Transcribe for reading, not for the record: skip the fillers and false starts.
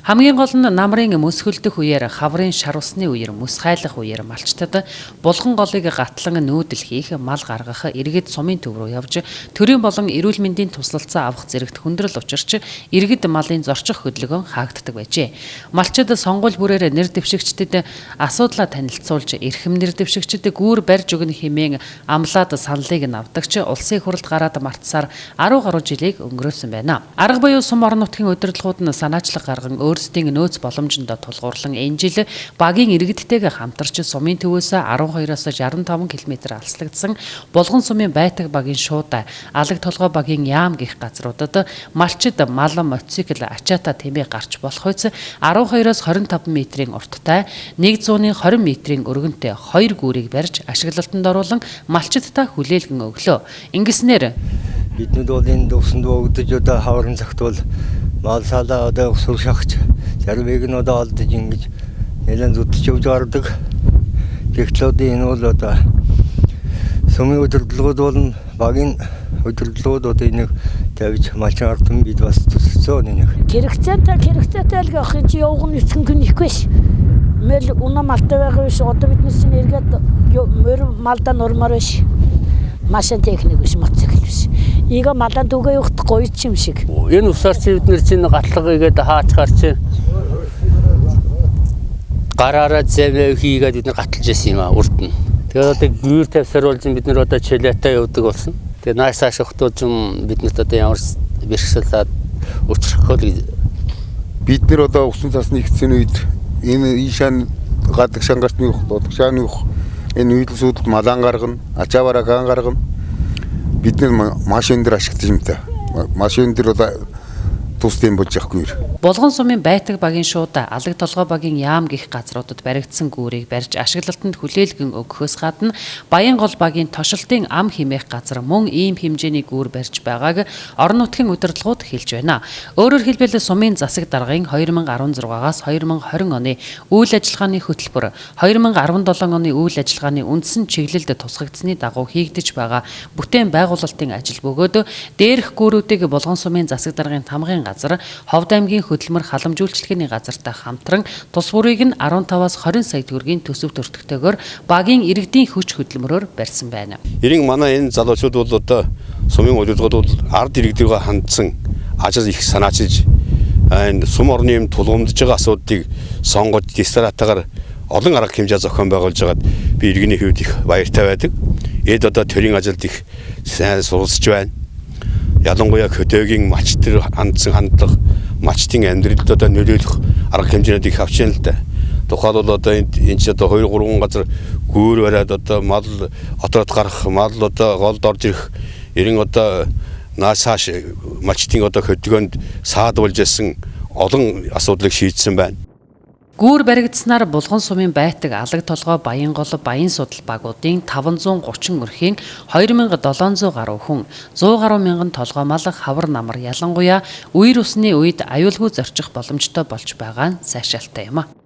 Хамгийн гол нь намрын мөсгөлдөх үеэр хаврын шар усны үеэр мөс хайлах үеэр малчтад булган голыг гатлан нүүдэл хийх, мал гаргах, иргэд сумын төв рүү явж төрийн болон эрүүл мэндийн туслалцаа авах зэрэгт хүндрэл учирч иргэд малын зорчих хөдөлгөөн хаагддаг байжээ. Малчид сонгуул бүрээр нэр дэвшигчдэд асуудлаа танилцуулж эрхэм нэр дэвшигчдэд гүүр барьж өгнө хэмээн амлаад саналыг авдагч улсын хурлд гараад мартсаар 10 гаруй жилийг өнгөрөөсөн байна. Арга буюу сум орон нутгийн удирдлагууд нь санаачлаг гарган өөрсдийн нөөц боломжинд тулгуурлан энэ жил багийн иргэдтэйгээ хамтарч сумын төвөөс 12-аас 65 км алслагдсан Булган сумын байтаг багийн шуудаа алаг толгой багийн яам гих газруудад малчид мал мотоцикл ачаата тэмээ гарч болох үс 12-аас 25 метрийн урттай 120 метрийн өргөнтэй 2 гүүрийг барьж ашиглалтанд оруулан малчидтай хүлээлгэн өглөө. Ингэснээр биднүүд бол энэ дусанд өгдөж одоо хаврын цагт бол мал салаа одоо өсвөр шахаж зарвыг нь одоо олдож ингэж нэлээд зүтж явж гардаг. Тэгтлүүд энэ бол одоо сумын удирдлагууд бол багийн удирдлагууд одоо энийг тавьж малчин ардын бид бас төсөлсөн нэг. Хэрэгцээтэй л гэх юм чи явган эцгэн гүнэхгүй ш. Мэл уна малтай байгаа биш одоо биднес чинь эргээд мөр малда нормоор ш. Машин техник биш мотоцикл биш. Ига малан түгээ явахт гоё ч юм шиг. Энэ усаар чи бид нар чинь гатлага игээд хаачгаар чи гараараа зэмээ хийгээд бид нар гаталж ирсэн юм аа урд нь. Тэгээд одоо гүүр тавьсаар болж бид нар одоо чилээтэй явдаг болсон. Тэгээд нааш цааш хөхтөөж биднэрт одоо ямар бэрхшээлээд учрахгүй бид нар одоо усан цасны ихсэн үед энэ ийшан гадаг шангарчны дутагшааны энэ үйлсүүд малан гаргана, ачаавараа ган гаргана. Бид нар машин дээр ашиглаж юм та. Машин дээр одоо тусдын болж явахгүй. Булган сумын байтаг багийн шуудаа алаг толгой багийн яам гих газруудад баригдсан гүүрийг барьж ашиглалтанд хүлээлгэн өгөхөөс гадна Баян гол багийн тошилтын ам химээх газар мөн ийм хэмжээний гүүр барьж байгааг орон нутгийн удирдлагууд хэлж байна. Өөрөөр хэлбэл сумын засаг даргын 2016-аас 2020 оны үйл ажиллагааны хөтөлбөр 2017 оны үйл ажиллагааны үндсэн чиглэлд тусгагдсны дагуу хийгдэж байгаа бүтээн байгуулалтын ажил бөгөөд дээрх гүүрүүдийг Булган сумын засаг даргын тамгын газар Ховд аймгийн хөдөлмөр халамжуулалтын газартай хамтран тус бүрийг нь 15-аас 20 сая төгрөгийн төсөв төртөгтэйгээр багийн иргэдийн хүч хөдөлмөрөөр барьсан байна. Ирэн манай энэ залуучууд бол одоо сумын удирдлагууд бол ард иргэдэргээ хандсан ажил их санаачилж энэ сум орны юм тулгамдж байгаа асуудлыг сонгож дистратагаар олон арга хэмжээ зохион байгуулж байгаад би иргэний хувьд их баяртай байдаг. Эд одоо төрийн ажилд их сайн суралцж байна. Ялангуяа хөдөөгийн малчтэр хандсан хандлага малчтын амьдралд одоо нөлөөлөх арга хэмжээнд их авч яана л да. Тухайлбал одоо энэ ч одоо 2-3 газар гүүр бариад одоо мал отроод гарах, мал одоо голд орж ирэх ерэн одоо наасааш малчтын одоо хөдөлгөөнд саадуулж ясан олон асуудлыг шийдсэн байна. Гүүр баригдсанаар Булган сумын байтаг алаг толгой Баян гол баян судал багуудын 530 өрхийн 2700 гаруй хүн 100 гаруй мянган толгой мал хавар намар ялангуяа үер усны үед аюулгүй зорчих боломжтой болж байгаа нь сайшаалтай юм а.